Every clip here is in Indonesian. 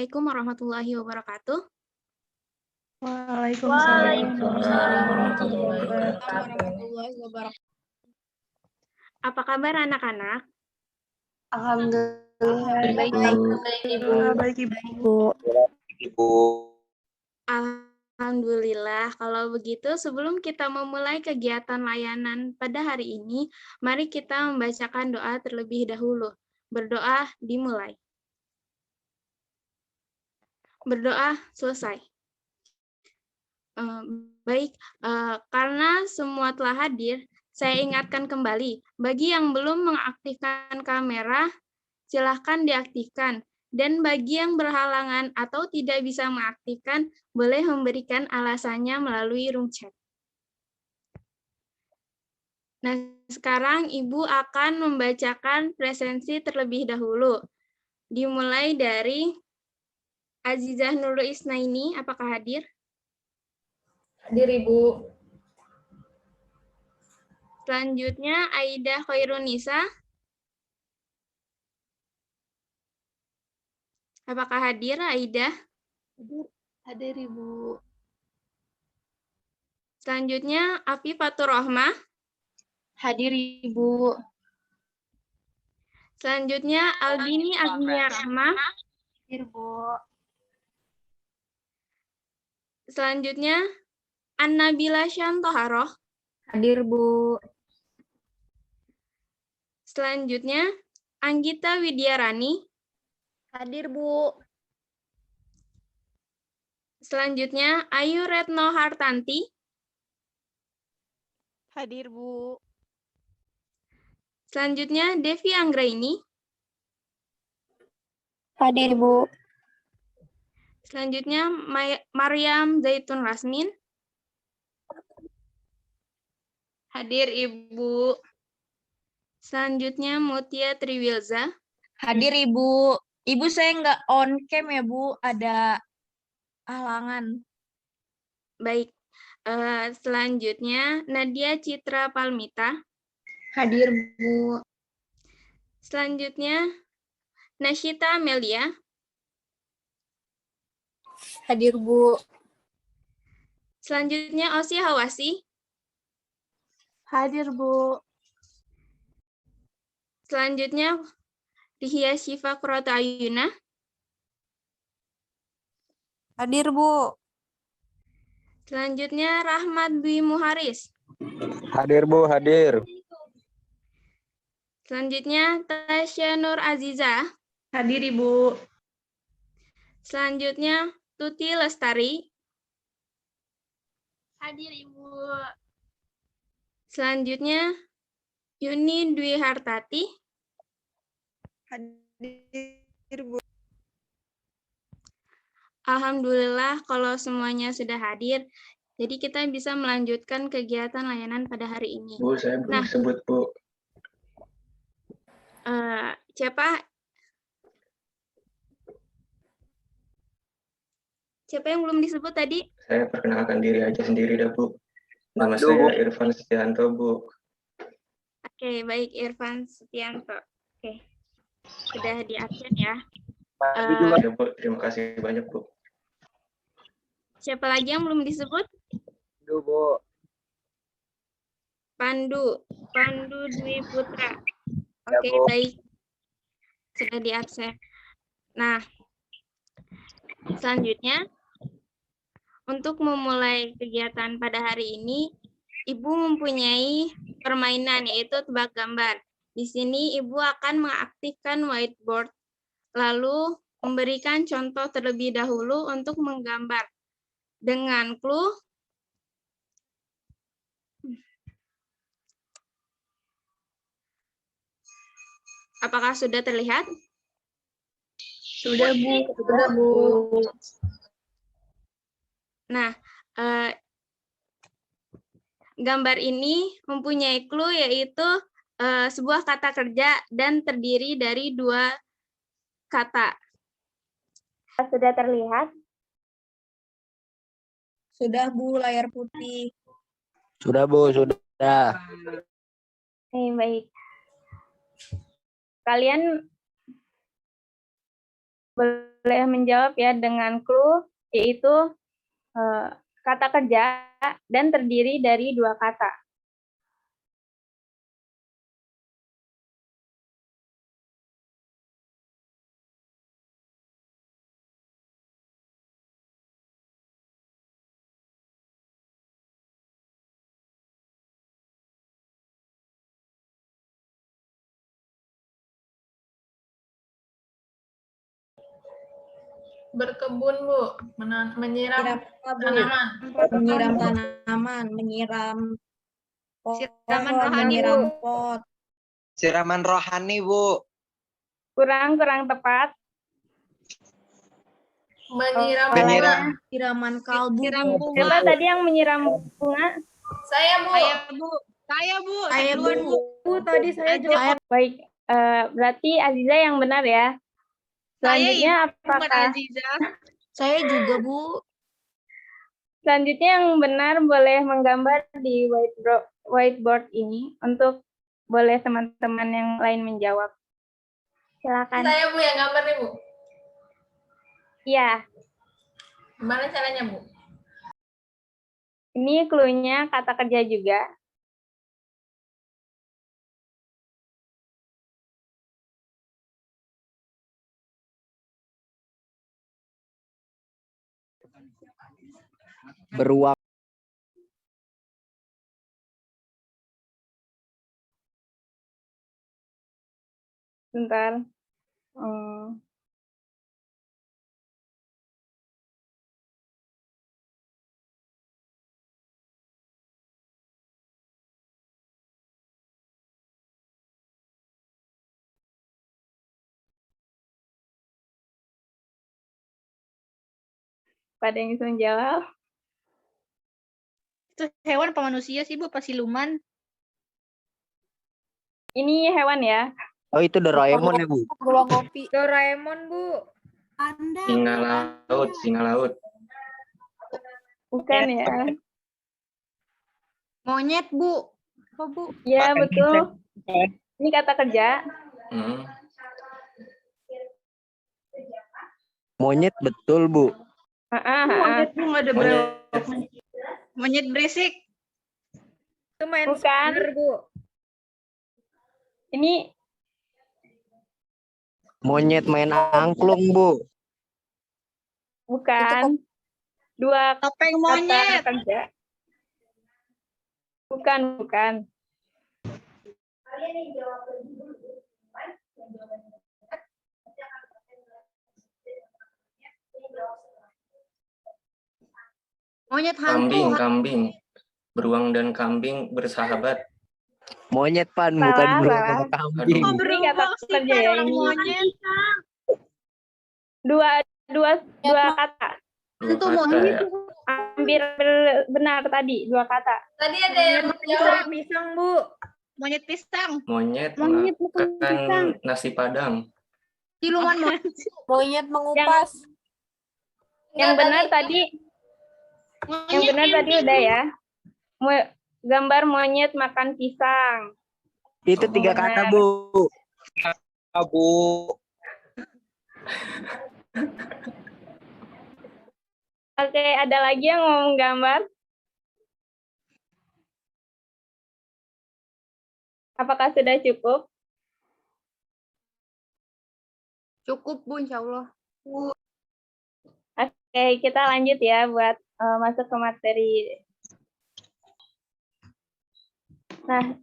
Assalamualaikum warahmatullahi wabarakatuh. Waalaikumsalam warahmatullahi wabarakatuh. Apa kabar anak-anak? Alhamdulillah baik Ibu. Ibu. Alhamdulillah. Kalau begitu, sebelum kita memulai kegiatan layanan pada hari ini, mari kita membacakan doa terlebih dahulu. Berdoa dimulai. Berdoa selesai. Baik, karena semua telah hadir, saya ingatkan kembali, bagi yang belum mengaktifkan kamera, silahkan diaktifkan. Dan bagi yang berhalangan atau tidak bisa mengaktifkan, boleh memberikan alasannya melalui room chat. Nah, sekarang Ibu akan membacakan presensi terlebih dahulu. Dimulai dari Azizah Nurul Isnaini, apakah hadir? Hadir Ibu. Selanjutnya Aida Khairunisa. Apakah hadir Aida? Hadir Ibu. Selanjutnya Afi Fatur Rohmah. Hadir Ibu. Selanjutnya Albini Agnia Rahma. Hadir Bu. Selanjutnya An-Nabila Syantoharoh. Hadir Bu. Selanjutnya Anggita Widyarani. Hadir Bu. Selanjutnya Ayu Retno Hartanti. Hadir Bu. Selanjutnya Devi Anggraini. Hadir Bu. Selanjutnya Maryam Zaitun Rasmin. Hadir Ibu. Selanjutnya Mutia Triwilza. Hadir Ibu. Ibu saya nggak on cam ya Bu, ada halangan. Baik. Selanjutnya Nadia Citra Palmita. Hadir Bu. Selanjutnya Nashita Amelia. Hadir Bu. Selanjutnya Osi Hawasi. Hadir Bu. Selanjutnya Rihya Syifa Kurata Ayuna. Hadir Bu. Selanjutnya Rahmat Dwi Muharis. Hadir Bu, hadir. Selanjutnya Tasya Nur Aziza. Hadir Ibu. Selanjutnya Tuti Lestari. Hadir Ibu. Selanjutnya Yuni Dwi Hartati. Hadir Bu. Alhamdulillah kalau semuanya sudah hadir, jadi kita bisa melanjutkan kegiatan layanan pada hari ini. Bu, saya belum disebut, Bu. Siapa? Siapa yang belum disebut tadi? Saya perkenalkan diri aja sendiri dah, Bu. Nama saya Irfan Setianto, Bu. Oke, baik Irfan Setianto. Oke, sudah diabsen ya. Ada, Bu. Terima kasih banyak, Bu. Siapa lagi yang belum disebut? Bu. Pandu Dwi Putra. Oke, baik. Sudah diabsen. Nah, selanjutnya, untuk memulai kegiatan pada hari ini, Ibu mempunyai permainan yaitu tebak gambar. Di sini Ibu akan mengaktifkan whiteboard, lalu memberikan contoh terlebih dahulu untuk menggambar. Dengan clue, apakah sudah terlihat? Sudah Bu. Sudah Bu. Nah, gambar ini mempunyai clue yaitu sebuah kata kerja dan terdiri dari 2 kata. Sudah terlihat? Sudah Bu, layar putih. Sudah, Bu, sudah. Baik. Kalian boleh menjawab ya dengan clue, yaitu kata kerja dan terdiri dari 2 kata. Berkebun, Bu. Menyiram tanaman. Menyiram tanaman, menyiram Siraman pohon, rohani, menyiram Bu. pot. Siraman rohani, Bu. Kurang tepat. Menyiram Oh, Menyiram. bunga. Siraman kalbu. Siram Bu. bunga. Siapa tadi yang menyiram bunga? Saya, Bu. Saya, Bu. Saya, Bu. Saya, Duluan, Bu. Bu, tadi saya jawab. Baik, berarti Aziza yang benar ya. Selanjutnya Bukan apakah Aziza. Saya juga, Bu. selanjutnya yang benar boleh menggambar di whiteboard ini untuk boleh teman-teman yang lain menjawab. Silakan. Saya, Bu, yang gambar nih, Bu. Iya, Gimana caranya, Bu? ini clue-nya kata kerja juga. Beruang. Bentar. Pada yang bisa menjawab? Itu hewan apa manusia sih, Bu? Apa siluman? Ini hewan ya. Oh, itu Doraemon ya, Bu. Beruang kopi. Doraemon, Bu. Singa laut. Bukan ya. Monyet, Bu. Apa, Bu? Ya, betul. Ini kata kerja. Hmm. Monyet betul, Bu. Monyet, Bu. Nggak ada Monyet. Monyet berisik. Itu main Bukan. soccer, Bu. Ini Monyet main angklung, Bu. bukan. 2 Topeng kata monyet. kerja. Bukan. Monyet hantu. Kambing. Beruang dan kambing bersahabat. Monyet, Pan, Salah, bukan beruang salah. sama kambing. Oh, Ini kata beruang sih, kerja Pan. ya, Orang ini. monyet. Dua kata. Itu Dua kata monyet. ya. Hampir benar tadi, 2 kata. Tadi ada yang jawab pisang, Bu. Monyet pisang. Monyet Monyet bukan makan nasi padang. Siluman monyet. Monyet mengupas. Yang benar tadi, udah ya. Gambar monyet makan pisang. Itu 3 kata, Bu. Bu. Oke, ada lagi yang mau menggambar? Apakah sudah cukup? Cukup, Bu, insya Allah. Oke, kita lanjut ya buat masuk ke materi. Nah,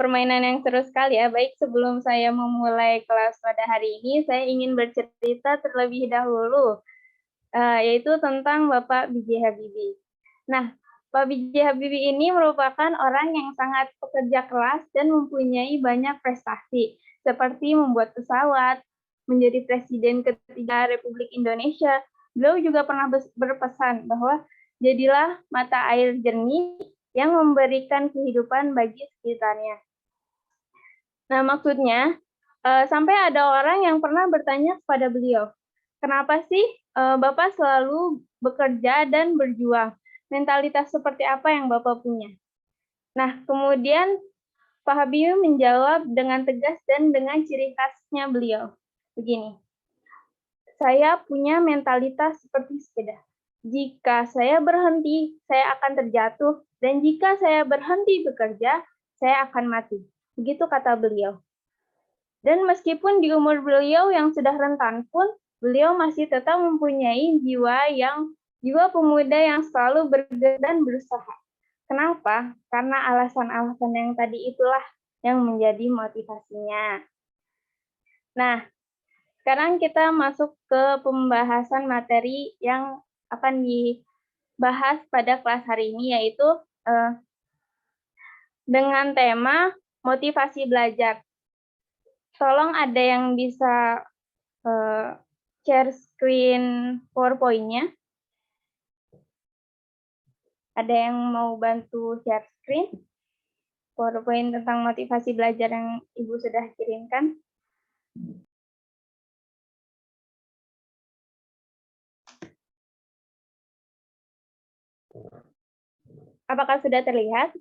permainan yang seru sekali ya. Baik, sebelum saya memulai kelas pada hari ini, saya ingin bercerita terlebih dahulu, yaitu tentang Bapak B.J. Habibie. Nah, Pak B.J. Habibie ini merupakan orang yang sangat pekerja keras dan mempunyai banyak prestasi, seperti membuat pesawat, menjadi Presiden ketiga Republik Indonesia. Beliau juga pernah berpesan bahwa jadilah mata air jernih yang memberikan kehidupan bagi sekitarnya. Nah, maksudnya, sampai ada orang yang pernah bertanya kepada beliau, kenapa sih Bapak selalu bekerja dan berjuang? Mentalitas seperti apa yang Bapak punya? Nah, kemudian Pak Habibie menjawab dengan tegas dan dengan ciri khasnya beliau. Begini, saya punya mentalitas seperti sepeda. Jika saya berhenti, saya akan terjatuh, dan jika saya berhenti bekerja, saya akan mati. Begitu kata beliau. Dan meskipun di umur beliau yang sudah rentan pun, beliau masih tetap mempunyai jiwa pemuda yang selalu bergerak dan berusaha. Kenapa? Karena alasan-alasan yang tadi itulah yang menjadi motivasinya. Nah, sekarang kita masuk ke pembahasan materi yang akan dibahas pada kelas hari ini, yaitu dengan tema motivasi belajar. Tolong ada yang bisa share screen PowerPoint-nya. Ada yang mau bantu share screen PowerPoint tentang motivasi belajar yang Ibu sudah kirimkan? Apakah sudah terlihat?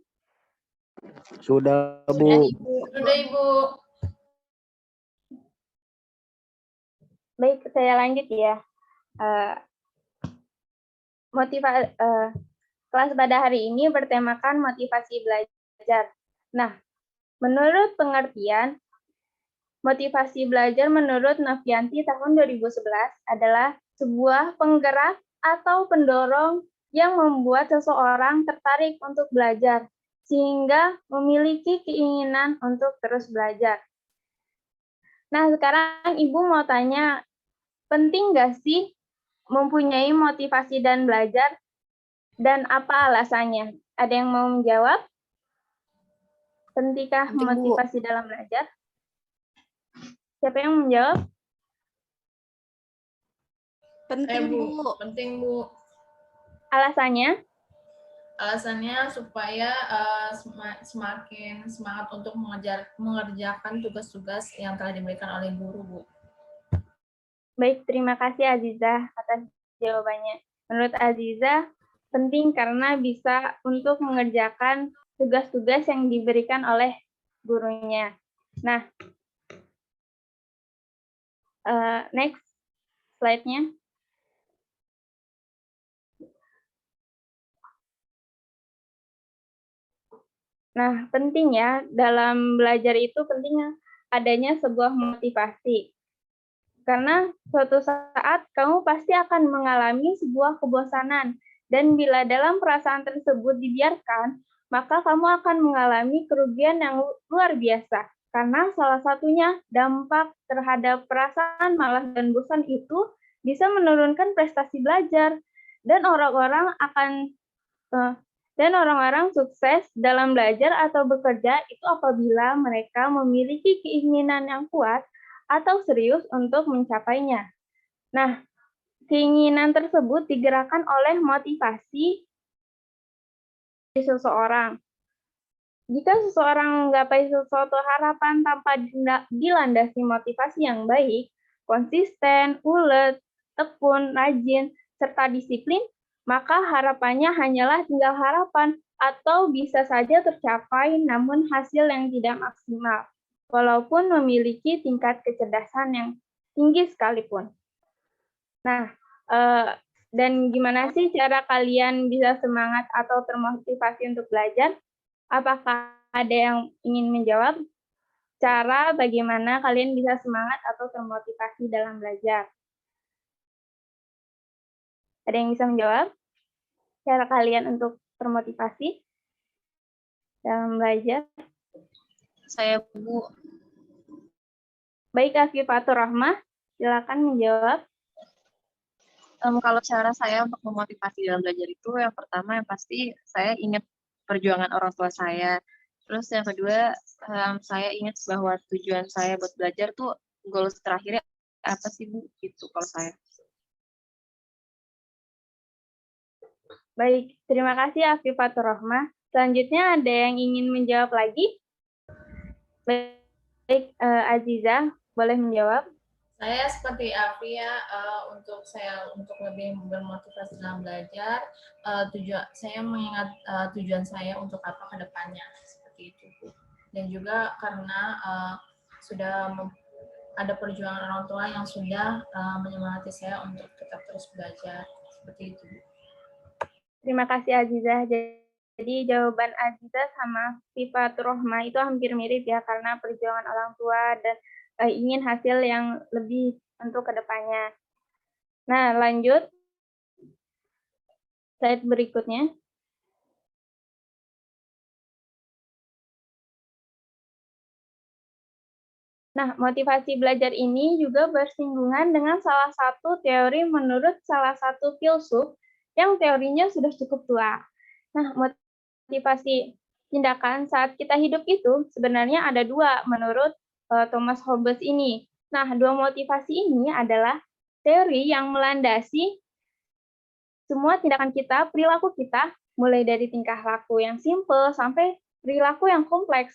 Sudah, Sudah, Bu. Ibu. Sudah, Ibu. Baik, saya lanjut ya. Kelas pada hari ini bertemakan motivasi belajar. Nah, menurut pengertian, motivasi belajar menurut Novianti tahun 2011 adalah sebuah penggerak atau pendorong yang membuat seseorang tertarik untuk belajar, sehingga memiliki keinginan untuk terus belajar. Nah, sekarang Ibu mau tanya, penting nggak sih mempunyai motivasi dan belajar? Dan apa alasannya? Ada yang mau menjawab? Pentingkah Penting, Bu. motivasi dalam belajar? Siapa yang menjawab? Penting, Bu. Bu. Penting, Bu. Alasannya? Alasannya supaya semakin semangat untuk mengerjakan tugas-tugas yang telah diberikan oleh guru, Bu. Baik, terima kasih Aziza atas jawabannya. Menurut Aziza, penting karena bisa untuk mengerjakan tugas-tugas yang diberikan oleh gurunya. Nah, next slide-nya. Nah, penting ya, dalam belajar itu penting adanya sebuah motivasi. Karena suatu saat kamu pasti akan mengalami sebuah kebosanan. Dan bila dalam perasaan tersebut dibiarkan, maka kamu akan mengalami kerugian yang luar biasa. Karena salah satunya dampak terhadap perasaan malas dan bosan itu bisa menurunkan prestasi belajar. Dan orang-orang sukses dalam belajar atau bekerja itu apabila mereka memiliki keinginan yang kuat atau serius untuk mencapainya. Nah, keinginan tersebut digerakkan oleh motivasi seseorang. Jika seseorang menggapai sesuatu harapan tanpa dilandasi motivasi yang baik, konsisten, ulet, tekun, rajin, serta disiplin, maka harapannya hanyalah tinggal harapan atau bisa saja tercapai namun hasil yang tidak maksimal, walaupun memiliki tingkat kecerdasan yang tinggi sekalipun. Nah, dan gimana sih cara kalian bisa semangat atau termotivasi untuk belajar? Apakah ada yang ingin menjawab? Cara bagaimana kalian bisa semangat atau termotivasi dalam belajar? Ada yang bisa menjawab? Cara kalian untuk termotivasi dalam belajar? Saya, Bu. Baik, Afifatur Rahmah, silakan menjawab. Kalau cara saya untuk memotivasi dalam belajar itu, yang pertama yang pasti saya ingat perjuangan orang tua saya. Terus yang kedua, saya ingat bahwa tujuan saya buat belajar tuh goals terakhirnya apa sih, Bu? Gitu kalau saya. Baik, terima kasih Afifatur Rahmah. Selanjutnya ada yang ingin menjawab lagi? Baik, Aziza, boleh menjawab. Saya seperti Afia, untuk lebih bermotivasi dalam belajar, saya mengingat tujuan saya untuk apa ke depannya seperti itu, Bu. Dan juga karena sudah ada perjuangan orang tua yang sudah menyemangati saya untuk tetap terus belajar. Seperti itu. Terima kasih Azizah. Jadi jawaban Azizah sama Sifatur Rohmah itu hampir mirip ya, karena perjuangan orang tua dan ingin hasil yang lebih untuk kedepannya. Nah, lanjut. Slide berikutnya. Nah, motivasi belajar ini juga bersinggungan dengan salah satu teori menurut salah satu filsuf yang teorinya sudah cukup tua. Nah, motivasi tindakan saat kita hidup itu sebenarnya ada dua menurut Thomas Hobbes ini. Nah, dua motivasi ini adalah teori yang melandasi semua tindakan kita, perilaku kita, mulai dari tingkah laku yang simple sampai perilaku yang kompleks.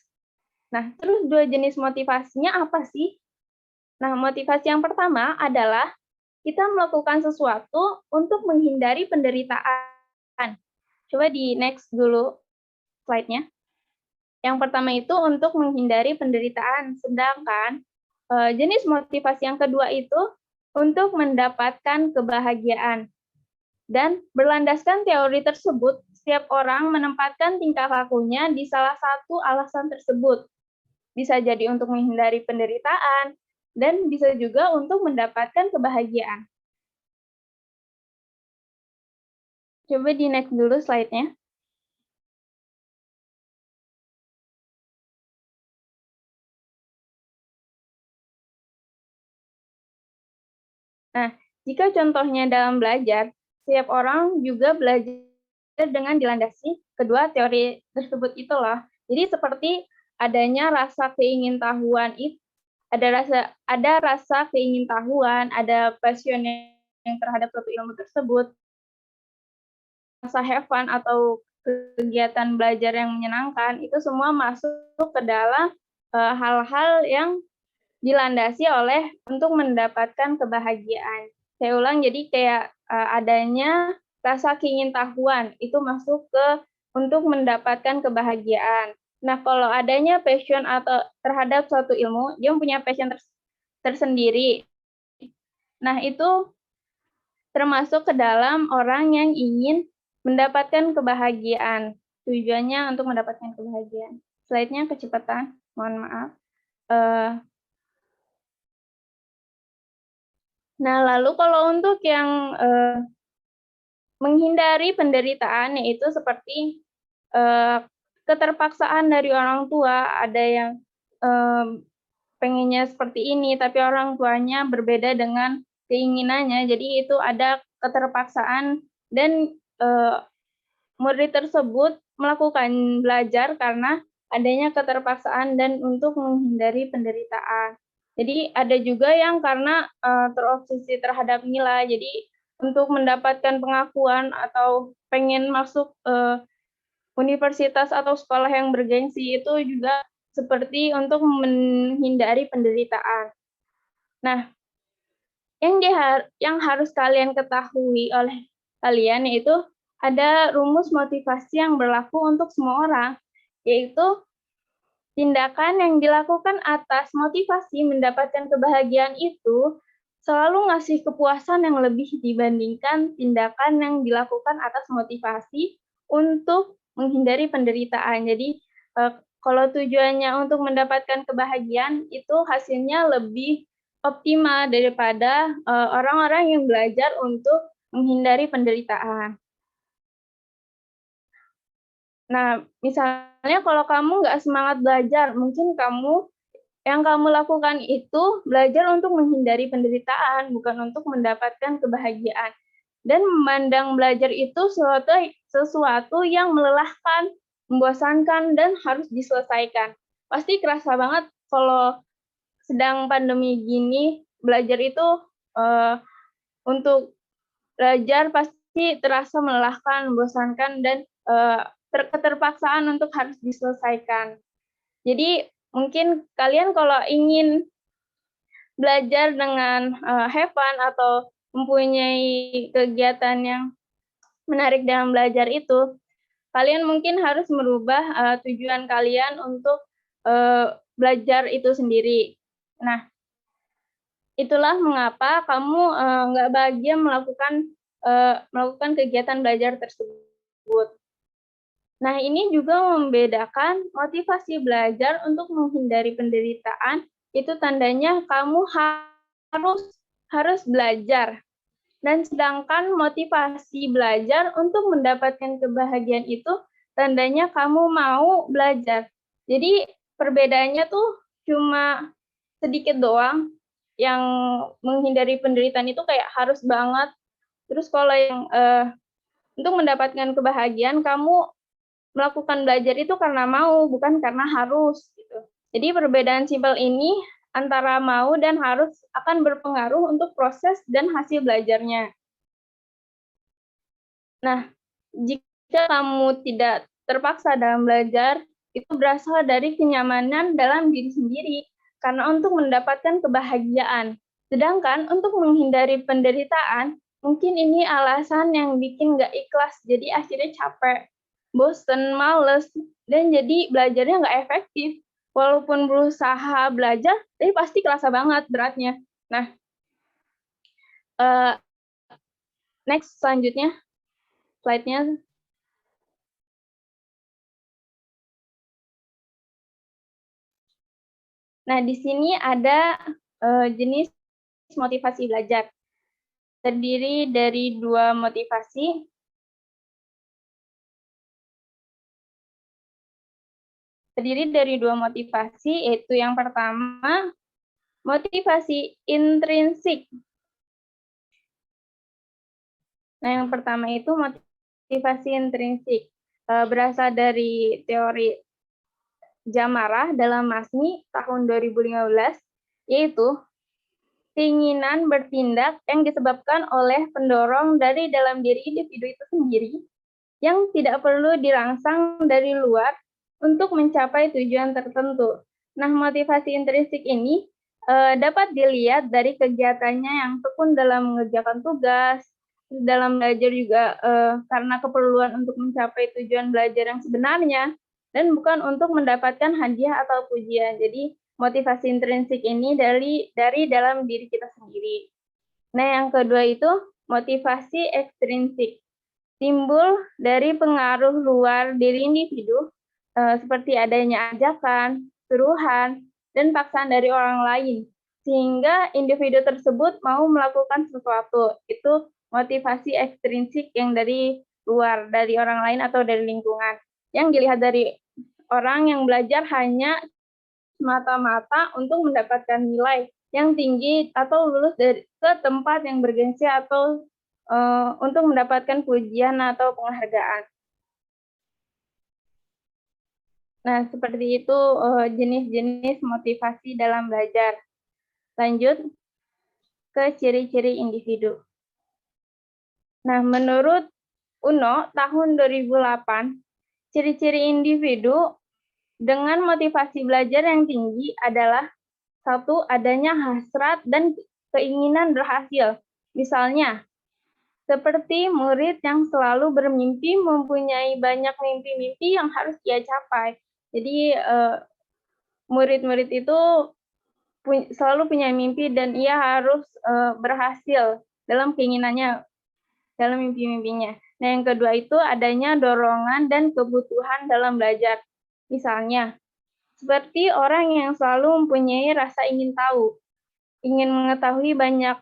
Nah, terus dua jenis motivasinya apa sih? Nah, motivasi yang pertama adalah kita melakukan sesuatu untuk menghindari penderitaan. Coba di next dulu slide-nya. Yang pertama itu untuk menghindari penderitaan, sedangkan jenis motivasi yang kedua itu untuk mendapatkan kebahagiaan. Dan berlandaskan teori tersebut, setiap orang menempatkan tingkah lakunya di salah satu alasan tersebut. Bisa jadi untuk menghindari penderitaan, dan bisa juga untuk mendapatkan kebahagiaan. Coba di next dulu slide-nya. Nah, jika contohnya dalam belajar, setiap orang juga belajar dengan dilandasi kedua teori tersebut itu loh. Jadi seperti adanya rasa keingintahuan itu, ada rasa keingintahuan, ada passion yang terhadap suatu ilmu tersebut, rasa have fun atau kegiatan belajar yang menyenangkan, itu semua masuk ke dalam hal-hal yang dilandasi oleh untuk mendapatkan kebahagiaan. Saya ulang, jadi kayak adanya rasa keingintahuan itu masuk ke untuk mendapatkan kebahagiaan. Nah, kalau adanya passion atau terhadap suatu ilmu, dia punya passion tersendiri. Nah, itu termasuk ke dalam orang yang ingin mendapatkan kebahagiaan. Tujuannya untuk mendapatkan kebahagiaan. Slide-nya kecepatan, mohon maaf. Nah, lalu kalau untuk yang menghindari penderitaan, yaitu seperti keterpaksaan dari orang tua, ada yang pengennya seperti ini, tapi orang tuanya berbeda dengan keinginannya, jadi itu ada keterpaksaan dan murid tersebut melakukan belajar karena adanya keterpaksaan dan untuk menghindari penderitaan. Jadi ada juga yang karena terobsesi terhadap nilai, jadi untuk mendapatkan pengakuan atau pengen masuk universitas atau sekolah yang bergengsi, itu juga seperti untuk menghindari penderitaan. Nah, yang harus kalian ketahui oleh kalian yaitu ada rumus motivasi yang berlaku untuk semua orang, yaitu tindakan yang dilakukan atas motivasi mendapatkan kebahagiaan itu selalu ngasih kepuasan yang lebih dibandingkan tindakan yang dilakukan atas motivasi untuk menghindari penderitaan. Jadi kalau tujuannya untuk mendapatkan kebahagiaan, itu hasilnya lebih optimal daripada orang-orang yang belajar untuk menghindari penderitaan. Nah, misalnya kalau kamu nggak semangat belajar, mungkin yang kamu lakukan itu belajar untuk menghindari penderitaan, bukan untuk mendapatkan kebahagiaan. Dan memandang belajar itu sesuatu yang melelahkan, membosankan, dan harus diselesaikan. Pasti kerasa banget kalau sedang pandemi gini, belajar itu untuk belajar pasti terasa melelahkan, membosankan, dan keterpaksaan untuk harus diselesaikan. Jadi mungkin kalian kalau ingin belajar dengan have fun atau mempunyai kegiatan yang menarik dalam belajar itu, kalian mungkin harus merubah tujuan kalian untuk belajar itu sendiri. Nah, Itulah mengapa kamu nggak bahagia melakukan kegiatan belajar tersebut. Nah, ini juga membedakan motivasi belajar untuk menghindari penderitaan, itu tandanya kamu harus belajar. Dan sedangkan motivasi belajar untuk mendapatkan kebahagiaan itu tandanya kamu mau belajar. Jadi perbedaannya tuh cuma sedikit doang. Yang menghindari penderitaan itu kayak harus banget. Terus kalau yang untuk mendapatkan kebahagiaan kamu melakukan belajar itu karena mau, bukan karena harus gitu. Jadi perbedaan simpel ini antara mau dan harus akan berpengaruh untuk proses dan hasil belajarnya. Nah, jika kamu tidak terpaksa dalam belajar, itu berasal dari kenyamanan dalam diri sendiri, karena untuk mendapatkan kebahagiaan. Sedangkan untuk menghindari penderitaan, mungkin ini alasan yang bikin nggak ikhlas, jadi akhirnya capek, bosen, males, dan jadi belajarnya nggak efektif. Walaupun berusaha belajar, tapi pasti kerasa banget beratnya. Nah, next selanjutnya, slide-nya. Nah, di sini ada jenis motivasi belajar. Terdiri dari dua motivasi. Yaitu yang pertama, motivasi intrinsik. Nah, yang pertama itu motivasi intrinsik. Berasal dari teori Jamarah dalam Masni tahun 2015, yaitu keinginan bertindak yang disebabkan oleh pendorong dari dalam diri individu itu sendiri yang tidak perlu dirangsang dari luar untuk mencapai tujuan tertentu. Nah, motivasi intrinsik ini dapat dilihat dari kegiatannya yang tekun dalam mengerjakan tugas, dalam belajar juga karena keperluan untuk mencapai tujuan belajar yang sebenarnya, dan bukan untuk mendapatkan hadiah atau pujian. Jadi, motivasi intrinsik ini dari dalam diri kita sendiri. Nah, yang kedua itu motivasi ekstrinsik. Timbul dari pengaruh luar diri individu, seperti adanya ajakan, suruhan, dan paksaan dari orang lain, sehingga individu tersebut mau melakukan sesuatu. Itu motivasi ekstrinsik yang dari luar, dari orang lain atau dari lingkungan. Yang dilihat dari orang yang belajar hanya semata-mata untuk mendapatkan nilai yang tinggi atau lulus ke tempat yang bergengsi atau untuk mendapatkan pujian atau penghargaan. Nah, seperti itu jenis-jenis motivasi dalam belajar. Lanjut ke ciri-ciri individu. Nah, menurut UNO tahun 2008, ciri-ciri individu dengan motivasi belajar yang tinggi adalah satu, adanya hasrat dan keinginan berhasil. Misalnya, seperti murid yang selalu bermimpi, mempunyai banyak mimpi-mimpi yang harus ia capai. Jadi, murid-murid itu selalu punya mimpi dan ia harus berhasil dalam keinginannya, dalam mimpi-mimpinya. Nah, yang kedua itu adanya dorongan dan kebutuhan dalam belajar. Misalnya, seperti orang yang selalu mempunyai rasa ingin tahu, ingin mengetahui banyak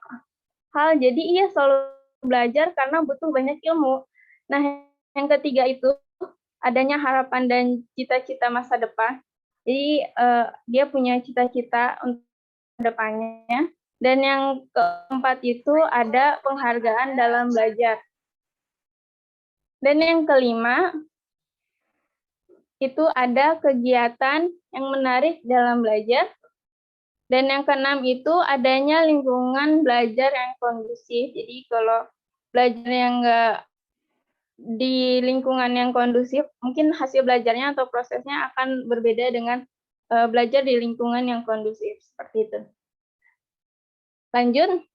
hal, jadi ia selalu belajar karena butuh banyak ilmu. Nah, yang ketiga itu adanya harapan dan cita-cita masa depan. Jadi dia punya cita-cita untuk depannya. Dan yang keempat itu ada penghargaan dalam belajar. Dan yang kelima itu ada kegiatan yang menarik dalam belajar. Dan yang keenam itu adanya lingkungan belajar yang kondusif. Jadi kalau belajar yang enggak di lingkungan yang kondusif, mungkin hasil belajarnya atau prosesnya akan berbeda dengan belajar di lingkungan yang kondusif. Seperti itu. Lanjut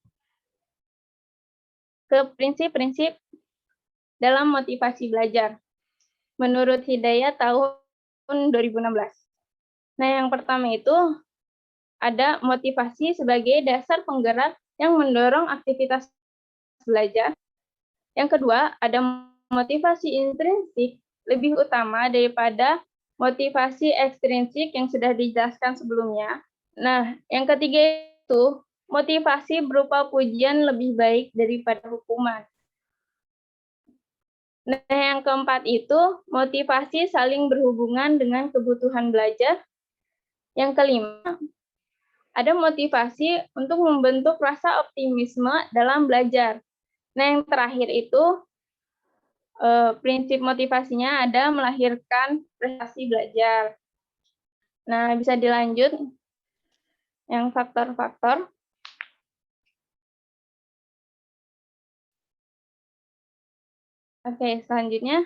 ke prinsip-prinsip dalam motivasi belajar. Menurut Hidayat tahun 2016. Nah, yang pertama itu ada motivasi sebagai dasar penggerak yang mendorong aktivitas belajar. Yang kedua, ada motivasi intrinsik lebih utama daripada motivasi ekstrinsik yang sudah dijelaskan sebelumnya. Nah, yang ketiga itu motivasi berupa pujian lebih baik daripada hukuman. Nah, yang keempat itu motivasi saling berhubungan dengan kebutuhan belajar. Yang kelima, ada motivasi untuk membentuk rasa optimisme dalam belajar. Nah, yang terakhir itu prinsip motivasinya ada melahirkan prestasi belajar. Nah, bisa dilanjut yang faktor-faktor. Oke, selanjutnya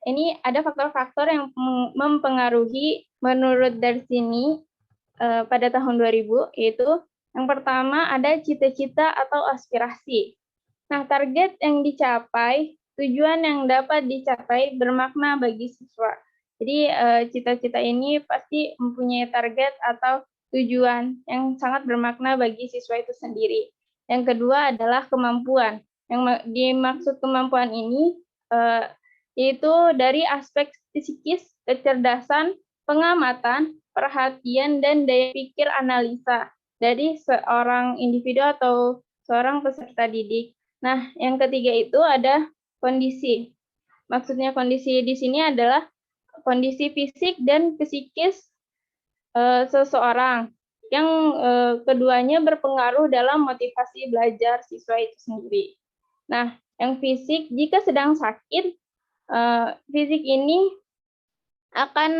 ini ada faktor-faktor yang mempengaruhi menurut dari sini pada tahun 2000, yaitu yang pertama ada cita-cita atau aspirasi. Nah, target yang dicapai, tujuan yang dapat dicapai bermakna bagi siswa. Jadi cita-cita ini pasti mempunyai target atau tujuan yang sangat bermakna bagi siswa itu sendiri. Yang kedua adalah kemampuan. Yang dimaksud kemampuan ini yaitu dari aspek psikis, kecerdasan, pengamatan, perhatian, dan daya pikir analisa dari seorang individu atau seorang peserta didik. Nah, yang ketiga itu ada kondisi. Maksudnya kondisi di sini adalah kondisi fisik dan psikis seseorang yang keduanya berpengaruh dalam motivasi belajar siswa itu sendiri. Nah, yang fisik, jika sedang sakit, fisik ini akan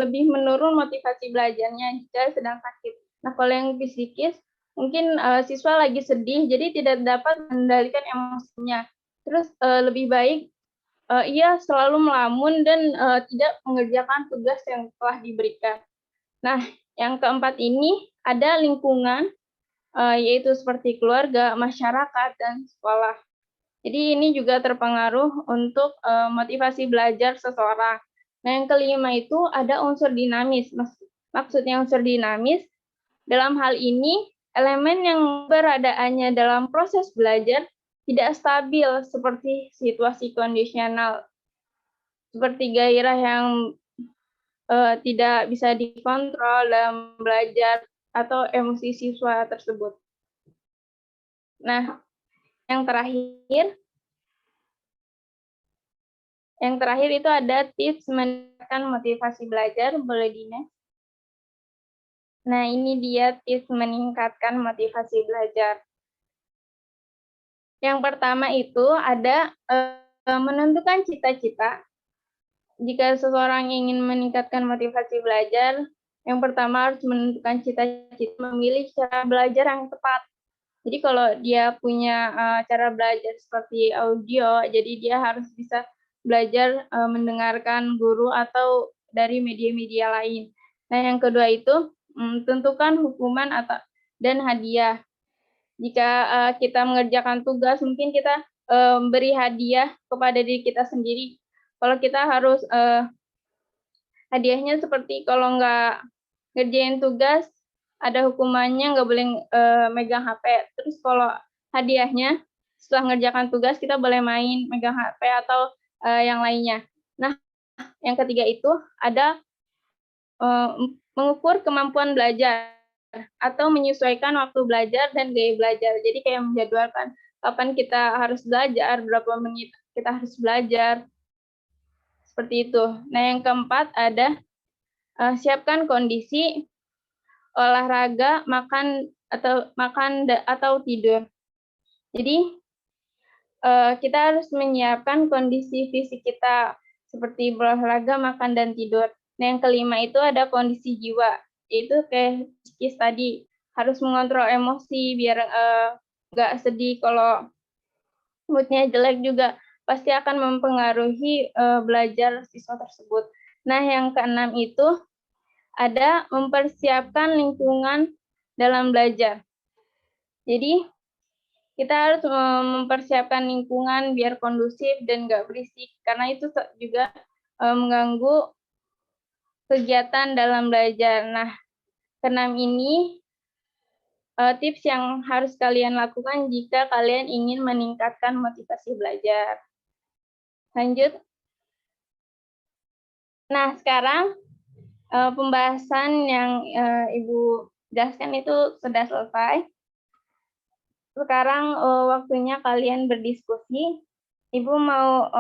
lebih menurun motivasi belajarnya jika sedang sakit. Nah, kalau yang psikis, mungkin siswa lagi sedih, jadi tidak dapat mengendalikan emosinya. Terus lebih baik ia selalu melamun dan tidak mengerjakan tugas yang telah diberikan. Nah, yang keempat ini ada lingkungan, yaitu seperti keluarga, masyarakat, dan sekolah. Jadi ini juga terpengaruh untuk motivasi belajar seseorang. Nah, yang kelima itu ada unsur dinamis. Maksudnya unsur dinamis, dalam hal ini elemen yang beradaannya dalam proses belajar tidak stabil seperti situasi kondisional, seperti gairah yang tidak bisa dikontrol dalam belajar atau emosi siswa tersebut. Nah, yang terakhir itu ada tips meningkatkan motivasi belajar, boleh Dina? Nah, ini dia tips meningkatkan motivasi belajar. Yang pertama itu ada menentukan cita-cita. Jika seseorang ingin meningkatkan motivasi belajar, yang pertama harus menentukan cita-cita, memilih cara belajar yang tepat. Jadi kalau dia punya cara belajar seperti audio, jadi dia harus bisa belajar mendengarkan guru atau dari media-media lain. Nah, yang kedua itu tentukan hukuman dan hadiah. Jika kita mengerjakan tugas, mungkin kita beri hadiah kepada diri kita sendiri. Kalau kita harus hadiahnya seperti kalau nggak ngerjain tugas, ada hukumannya, nggak boleh megang HP. Terus kalau hadiahnya setelah ngerjakan tugas kita boleh main, megang HP atau yang lainnya. Nah, yang ketiga itu ada mengukur kemampuan belajar atau menyesuaikan waktu belajar dan gaya belajar. Jadi kayak menjadwalkan kapan kita harus belajar, berapa menit kita harus belajar, seperti itu. Nah, yang keempat ada siapkan kondisi olahraga, makan atau tidur. Jadi kita harus menyiapkan kondisi fisik kita seperti berolahraga, makan, dan tidur. Nah, yang kelima itu ada kondisi jiwa, yaitu kayak psikis tadi, harus mengontrol emosi biar nggak sedih. Kalau moodnya jelek juga pasti akan mempengaruhi belajar siswa tersebut. Nah, yang keenam itu ada mempersiapkan lingkungan dalam belajar. Jadi, kita harus mempersiapkan lingkungan biar kondusif dan nggak berisik, karena itu juga mengganggu kegiatan dalam belajar. Nah, keenam ini tips yang harus kalian lakukan jika kalian ingin meningkatkan motivasi belajar. Lanjut. Nah, sekarang pembahasan yang Ibu jelaskan itu sudah selesai. Sekarang waktunya kalian berdiskusi. Ibu mau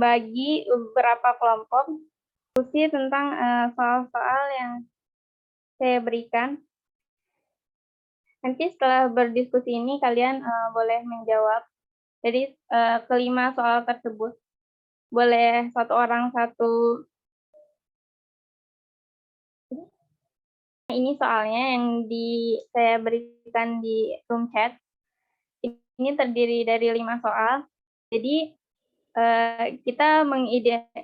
bagi beberapa kelompok diskusi tentang soal-soal yang saya berikan. Nanti setelah berdiskusi ini kalian boleh menjawab. Jadi kelima soal tersebut boleh satu orang satu. Ini soalnya yang saya berikan di room chat. Ini terdiri dari 5 soal. Jadi kita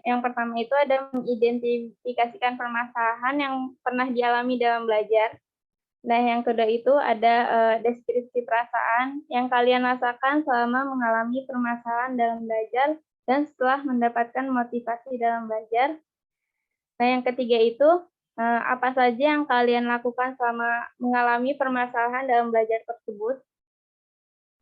yang pertama itu ada mengidentifikasikan permasalahan yang pernah dialami dalam belajar. Nah, yang kedua itu ada deskripsi perasaan yang kalian rasakan selama mengalami permasalahan dalam belajar dan setelah mendapatkan motivasi dalam belajar. Nah, yang ketiga itu apa saja yang kalian lakukan selama mengalami permasalahan dalam belajar tersebut,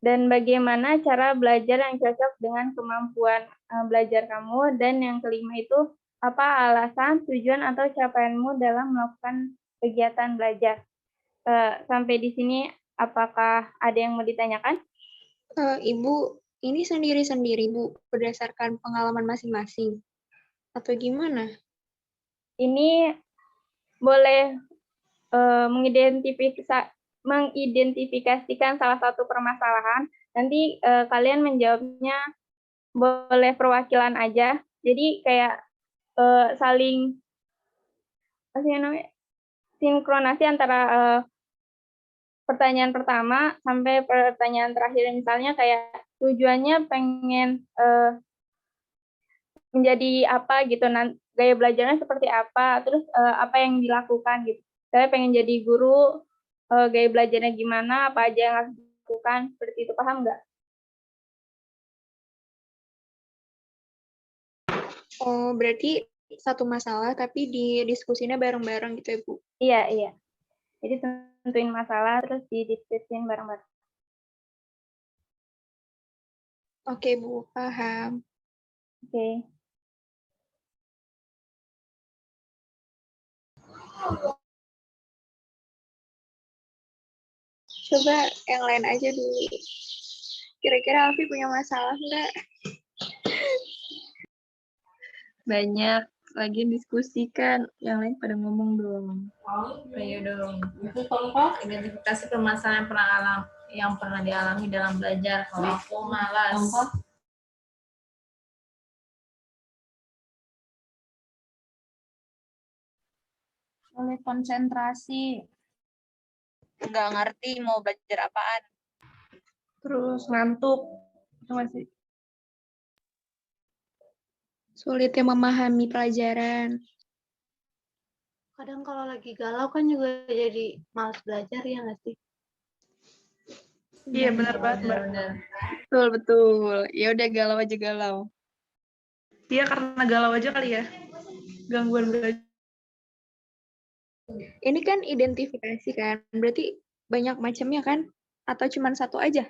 dan bagaimana cara belajar yang cocok dengan kemampuan belajar kamu, dan yang kelima itu apa alasan, tujuan, atau capaianmu dalam melakukan kegiatan belajar. Sampai di sini, apakah ada yang mau ditanyakan? Ibu, ini sendiri-sendiri, Bu, berdasarkan pengalaman masing-masing. Atau gimana? Ini boleh mengidentifikasikan salah satu permasalahan. Nanti kalian menjawabnya boleh perwakilan aja. Jadi kayak saling sinkronasi antara pertanyaan pertama sampai pertanyaan terakhir. Misalnya kayak tujuannya pengen menjadi apa gitu, gaya belajarnya seperti apa, terus apa yang dilakukan gitu. Saya pengen jadi guru, gaya belajarnya gimana, apa aja yang harus dilakukan, seperti itu. Paham nggak? Oh, berarti satu masalah tapi didiskusinya bareng-bareng gitu ya, Bu? Iya, iya. Jadi tentuin masalah, terus didiskusin bareng-bareng. Oke, Bu, paham. Oke. Coba yang lain aja dulu. Kira-kira Alfi punya masalah nggak? Banyak lagi diskusikan, yang lain pada ngomong dong. Ayo dong. Itu contoh identifikasi permasalahan yang pernah dialami dalam belajar. Kalau aku malas. Sulit konsentrasi. Nggak ngerti mau belajar apaan. Terus ngantuk. Itu masih. Sulitnya memahami pelajaran. Kadang kalau lagi galau kan juga jadi malas belajar, ya nggak sih? Iya, benar banget, Mbak. Benar. Betul. Ya udah galau aja galau. Iya, karena galau aja kali ya. Gangguan belajar. Ini kan identifikasi kan, berarti banyak macamnya kan? Atau cuma satu aja?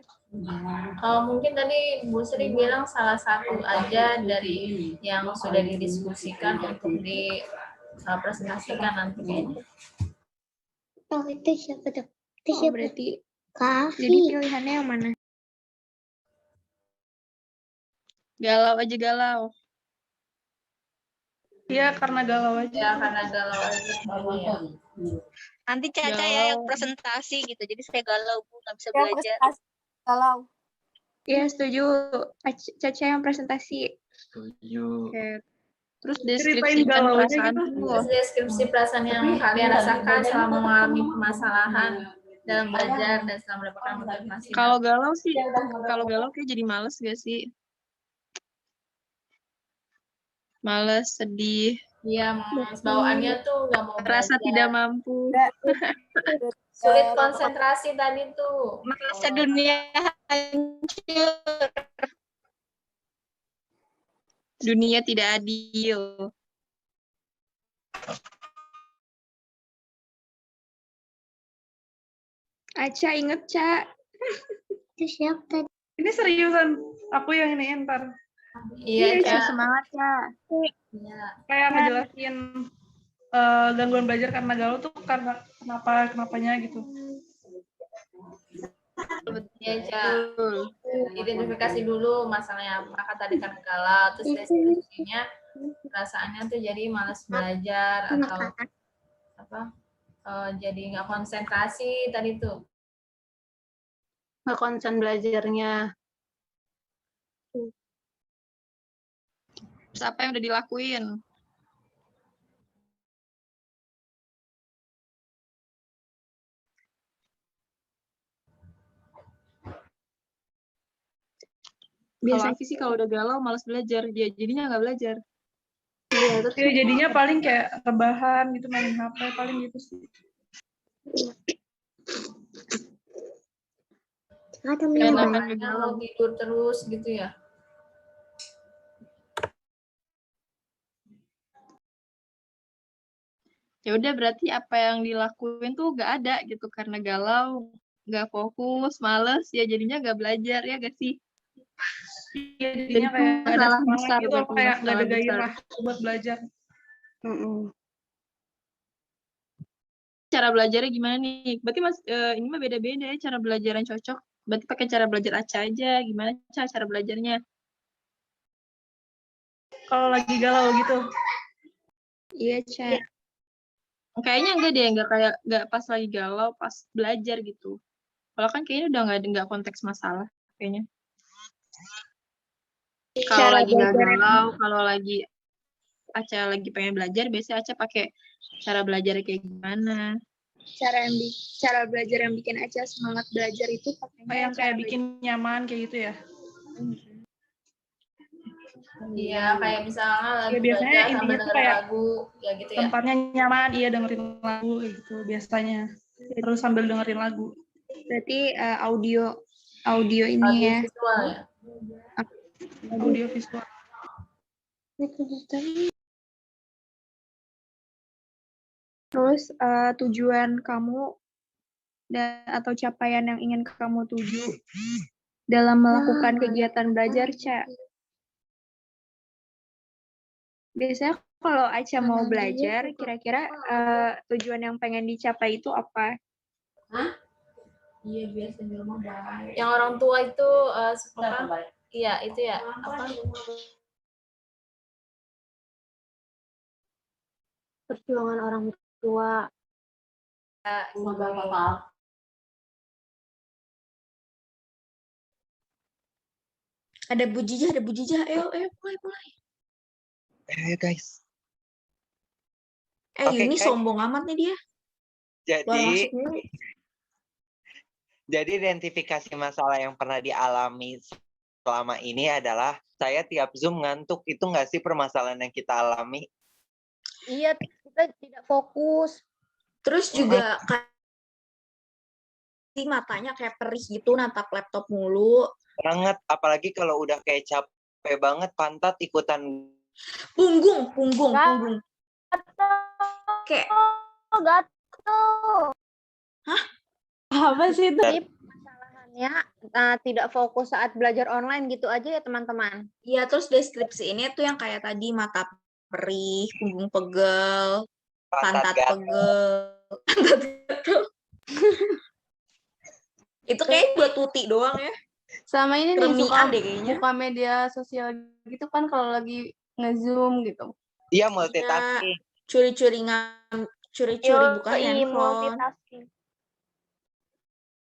Kalau mungkin tadi Bu Sri bilang salah satu aja dari yang sudah didiskusikan untuk dipresentasikan nanti kayaknya. Oh, berarti jadi pilihannya yang mana? Galau aja galau. Iya, karena galau aja. Ya, karena galau aja. Ya. Nanti Caca ya yang presentasi gitu. Jadi saya galau, Bu, nggak bisa Yang belajar. Kalau iya, setuju. Caca yang presentasi. Setuju. Oke. Terus Ceritain deskripsikan galau aja perasaan gitu. Terus deskripsi perasaan yang kalian rasakan selama mengalami permasalahan dalam belajar dan selama mendapatkan motivasi. Kalau galau sih, kayak jadi males gak sih? Males, sedih, Iya, bawaannya tuh nggak mau merasa belajar. tidak mampu, Sulit konsentrasi tadi tuh. Merasa dunia hancur. dunia tidak adil. Aca inget, Ca. Itu siapa tadi? Ini seriusan, aku yang ini ntar. Iya, Ca, Ca. semangat, Ca. Iya. Kayak ngejelasin gangguan belajar karena galau tuh karena kenapanya gitu. Iya, Ca. Identifikasi dulu masalahnya apa. Kan tadi kan galau, terus deskripsinya perasaannya tuh jadi malas belajar atau apa? Jadi nggak konsentrasi tadi tuh. Nggak konsen belajarnya. Terus apa yang udah dilakuin? Kalau Afi sih kalau udah galau malas belajar, dia jadinya nggak belajar. Iya, terus Ya jadinya paling kayak rebahan gitu, main HP paling gitu sih. Ya, makanya mau tidur terus gitu ya. Ya udah berarti apa yang dilakuin tuh nggak ada gitu karena galau, nggak fokus, males, ya jadinya nggak belajar ya gak sih? Iya, jadinya kayak nggak ada masalah semangat besar, gitu, berarti kayak nggak ada masalah besar. gairah buat belajar. Cara belajarnya gimana nih? Berarti ini mah beda-beda ya cara belajar yang cocok. Berarti pakai cara belajar Aca aja. Gimana cara belajarnya? Kalau lagi galau gitu. Iya, Ca. Kayaknya enggak deh, enggak pas lagi galau, pas belajar gitu. Kalau kan kayaknya udah enggak konteks masalah kayaknya. Kalau lagi nggak galau, kalau lagi Aca lagi pengen belajar, biasanya Aca pakai cara belajar kayak gimana? Cara belajar yang bikin Aca semangat belajar itu pakainya Yang kayak bikin nyaman kayak gitu ya. Iya, kayak misalnya lagi Ya, biasanya belajar intinya sambil tuh dengerin kayak lagu, ya gitu ya. tempatnya nyaman, iya dengerin lagu gitu biasanya. Terus sambil dengerin lagu. Berarti audio ini Audio ya. visual ya. Audio visual. Terus tujuan kamu atau capaian yang ingin kamu tuju dalam melakukan kegiatan belajar, Ca. Biasanya kalau Aca mau belajar, kira-kira tujuan yang pengen dicapai itu apa? Iya, biasa di rumah baik. Yang orang tua itu apa? Iya, itu ya. Apa? perjuangan orang tua. Ada Bu Jijah. Ayo mulai. Ayo guys. Ini sombong amat nih dia. Jadi identifikasi masalah yang pernah dialami selama ini adalah saya tiap Zoom ngantuk. Itu nggak sih permasalahan yang kita alami? Iya, kita tidak fokus. Terus juga matanya kayak perih gitu, natap laptop mulu. Banget, apalagi kalau udah kayak capek banget, pantat ikutan. Punggung. Kayak gatel. Hah? Apa sih itu? Masalahnya tidak fokus saat belajar online gitu aja ya teman-teman. Iya, terus deskripsi ini tuh yang kayak tadi mata perih, punggung pegel, pantat pegel. Itu kayak buat Tuti doang ya. Sama ini nih buka media sosial gitu kan kalau lagi nge-Zoom gitu. Iya, multitasking. Curi-curi buka handphone.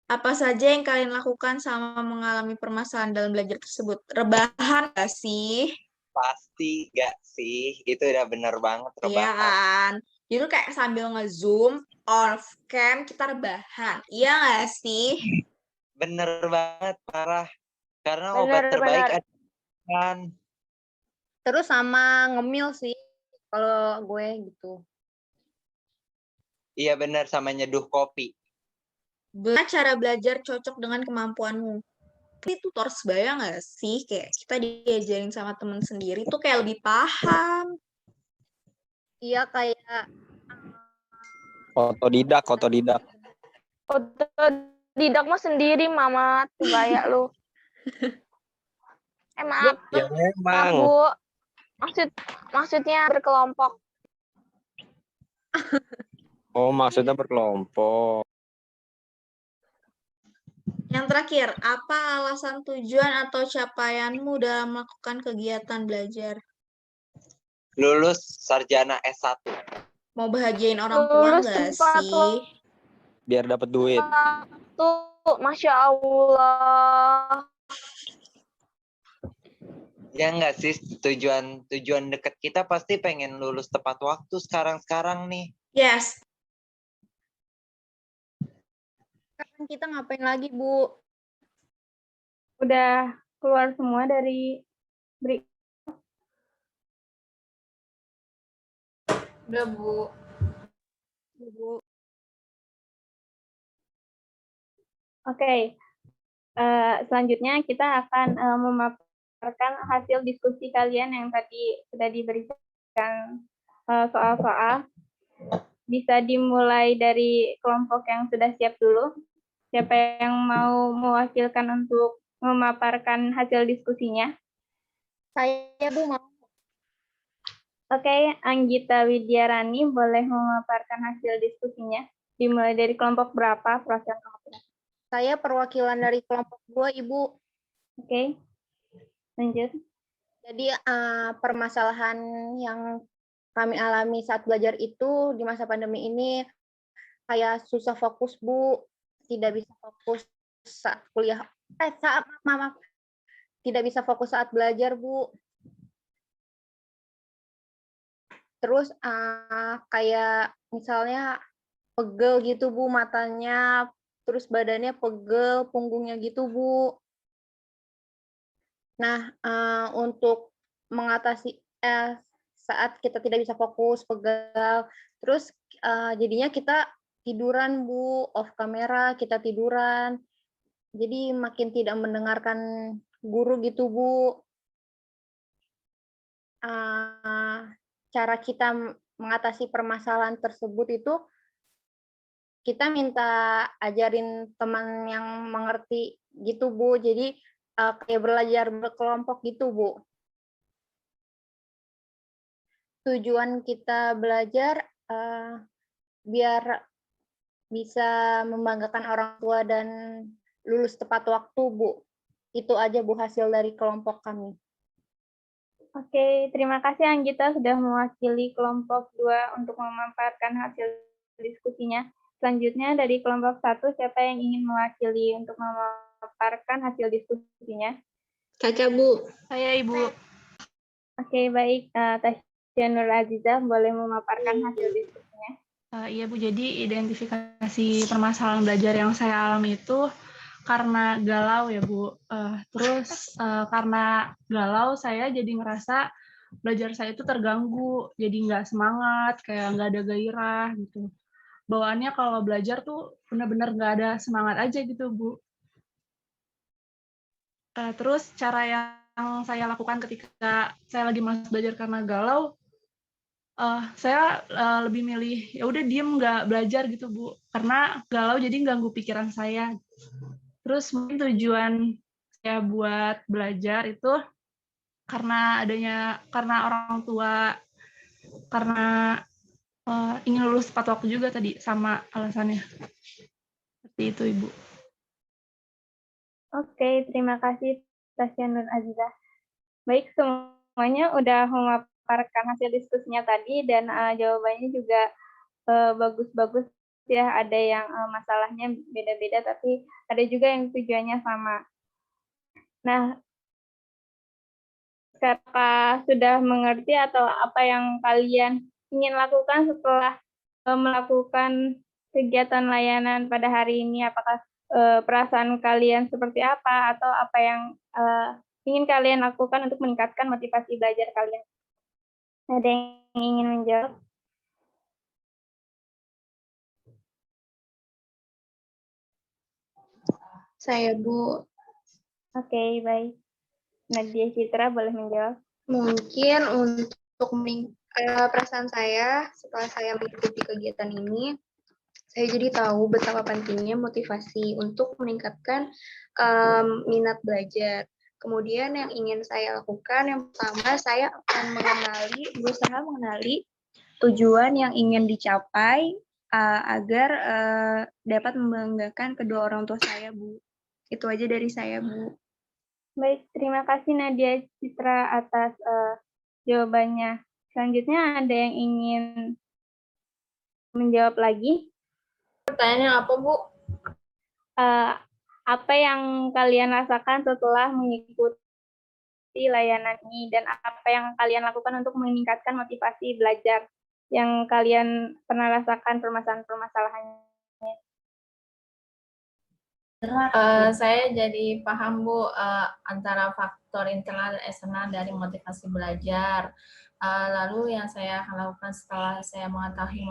Apa saja yang kalian lakukan sama mengalami permasalahan dalam belajar tersebut? Rebahan gak sih? Pasti gak sih? Itu udah bener banget rebahan. Iya kan? Jadi kayak sambil nge-Zoom, off cam, kita rebahan. Iya gak sih? Bener banget, parah. Karena obat terbaik kan. Terus sama ngemil sih kalau gue gitu. Iya bener, sama nyeduh kopi. Cara belajar cocok dengan kemampuanmu. Ini tutor sebaya nggak sih? Kayak kita diajarin sama temen sendiri tuh kayak lebih paham. Iya, kayak Otodidak. Didak mah sendiri, Mamat. Gaya lu. Maaf. Ya Maaf, memang. Bu. Maksudnya berkelompok. Oh, maksudnya berkelompok. Yang terakhir, apa alasan tujuan atau capaianmu dalam melakukan kegiatan belajar? Lulus sarjana S1. Mau bahagiain orang tua Lulus nggak tepat sih? Biar dapat duit. waktu. Masya Allah. Ya enggak sih, tujuan dekat kita pasti pengen lulus tepat waktu sekarang nih. Yes. Sekarang kita ngapain lagi, Bu? Udah keluar semua dari break. Udah, Bu. Oke. Selanjutnya kita akan memaparkan hasil diskusi kalian yang tadi sudah diberikan soal-soal. Bisa dimulai dari kelompok yang sudah siap dulu. Siapa yang mau mewakilkan untuk memaparkan hasil diskusinya? Saya, Bu, mau. Oke, Anggita Widyarani boleh memaparkan hasil diskusinya. Dimulai dari kelompok berapa? Perwakilan kelompok berapa? Saya perwakilan dari kelompok 2, Ibu. Oke, lanjut. Jadi permasalahan yang kami alami saat belajar itu di masa pandemi ini kayak susah fokus, Bu. Tidak bisa fokus saat kuliah. Maaf. Tidak bisa fokus saat belajar, Bu. Terus kayak misalnya pegel gitu, Bu, matanya. Terus badannya pegel, punggungnya gitu, Bu. Nah, untuk mengatasi saat kita tidak bisa fokus, pegal, terus jadinya kita tiduran, Bu, off kamera, kita tiduran. Jadi makin tidak mendengarkan guru gitu, Bu. Cara kita mengatasi permasalahan tersebut itu kita minta ajarin teman yang mengerti gitu, Bu. Jadi kayak belajar berkelompok gitu, Bu. Tujuan kita belajar biar bisa membanggakan orang tua dan lulus tepat waktu, Bu. Itu aja, Bu, hasil dari kelompok kami. Oke, terima kasih Anggita sudah mewakili kelompok 2 untuk memaparkan hasil diskusinya. Selanjutnya dari kelompok 1, siapa yang ingin mewakili untuk memaparkan hasil diskusinya? Caca, Bu. Saya, Ibu. Oke, baik. Tasya Nur Aziza boleh memaparkan hasil diskusinya. Iya, Bu. Jadi identifikasi permasalahan belajar yang saya alami itu karena galau ya, Bu. Terus karena galau saya jadi ngerasa belajar saya itu terganggu, jadi nggak semangat, kayak nggak ada gairah gitu. Bawaannya kalau belajar tuh benar-benar nggak ada semangat aja gitu, Bu. Terus cara yang saya lakukan ketika saya lagi malas belajar karena galau, saya lebih milih ya udah diem nggak belajar gitu, Bu. Karena galau jadi ganggu pikiran saya. Terus mungkin tujuan saya buat belajar itu karena orang tua, karena ingin lulus tepat waktu juga tadi sama alasannya. Seperti itu, Ibu. Oke, terima kasih Tasya Nur Aziza. Baik, semuanya udah memaparkan hasil diskusinya tadi dan jawabannya juga bagus-bagus ya. Ada yang masalahnya beda-beda, tapi ada juga yang tujuannya sama. Nah, siapa sudah mengerti atau apa yang kalian ingin lakukan setelah melakukan kegiatan layanan pada hari ini? Apakah perasaan kalian seperti apa atau apa yang ingin kalian lakukan untuk meningkatkan motivasi belajar kalian? Ada yang ingin menjawab? Saya, Bu. Oke, baik. Nadia Citra boleh menjawab. Mungkin untuk perasaan saya setelah saya mengikuti kegiatan ini, Saya jadi tahu betapa pentingnya motivasi untuk meningkatkan minat belajar. Kemudian yang ingin saya lakukan, yang pertama saya akan berusaha mengenali tujuan yang ingin dicapai agar dapat membanggakan kedua orang tua saya, Bu. Itu aja dari saya, Bu. Baik, terima kasih Nadia Citra atas jawabannya. Selanjutnya ada yang ingin menjawab lagi? Pertanyaannya apa, Bu? Apa yang kalian rasakan setelah mengikuti layanan ini dan apa yang kalian lakukan untuk meningkatkan motivasi belajar yang kalian pernah rasakan permasalahan-permasalahannya? Saya jadi paham, Bu, antara faktor internal dan eksternal dari motivasi belajar. Lalu yang saya akan lakukan setelah saya mengetahui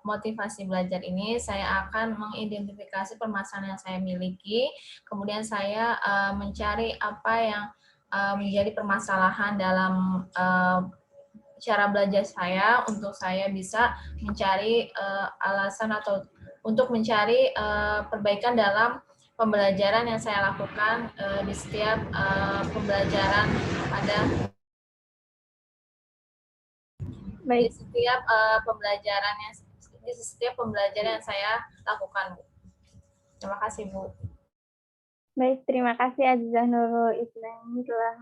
motivasi belajar ini, saya akan mengidentifikasi permasalahan yang saya miliki, kemudian saya mencari apa yang menjadi permasalahan dalam cara belajar saya untuk saya bisa mencari alasan atau untuk mencari perbaikan dalam pembelajaran yang saya lakukan di setiap pembelajaran di setiap pembelajaran yang saya lakukan, Bu. Terima kasih, Bu. Baik, terima kasih Azizah Nurul Islami telah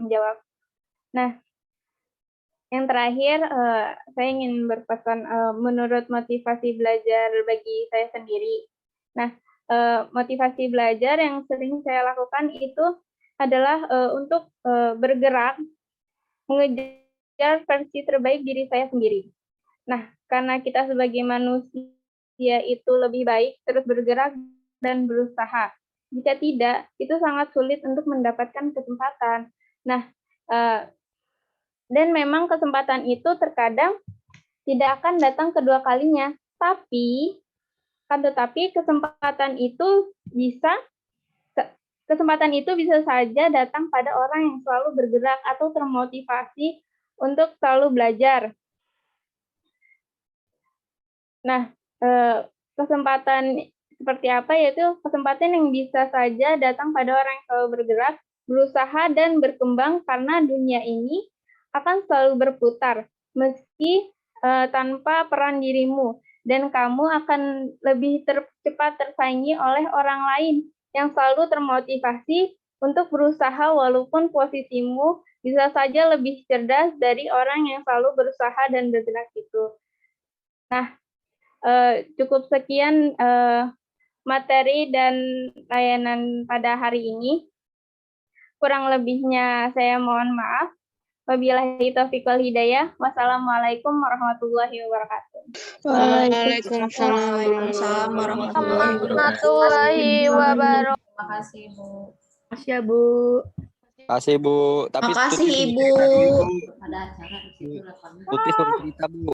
menjawab. Nah, yang terakhir saya ingin berpesan menurut motivasi belajar bagi saya sendiri. Nah, motivasi belajar yang sering saya lakukan itu adalah untuk bergerak mengejar versi terbaik diri saya sendiri. Nah, karena kita sebagai manusia itu lebih baik terus bergerak dan berusaha. Jika tidak, itu sangat sulit untuk mendapatkan kesempatan. Nah, dan memang kesempatan itu terkadang tidak akan datang kedua kalinya. Tetapi kesempatan itu bisa saja datang pada orang yang selalu bergerak atau termotivasi untuk selalu belajar. Nah, kesempatan seperti apa? Yaitu kesempatan yang bisa saja datang pada orang yang selalu bergerak, berusaha dan berkembang karena dunia ini akan selalu berputar meski tanpa peran dirimu. Dan kamu akan lebih cepat tersaingi oleh orang lain yang selalu termotivasi untuk berusaha walaupun posisimu bisa saja lebih cerdas dari orang yang selalu berusaha dan bergerak itu. Nah, cukup sekian materi dan layanan pada hari ini. Kurang lebihnya saya mohon maaf. Wabillahi taufiq wal hidayah. Wassalamualaikum warahmatullahi wabarakatuh. Waalaikumsalam warahmatullahi wabarakatuh. Terima kasih, Bu. Makasih ya, Bu. Kasih Bu. Tapi Makasih, Tuti Ibu. Tuti suruh cerita Bu.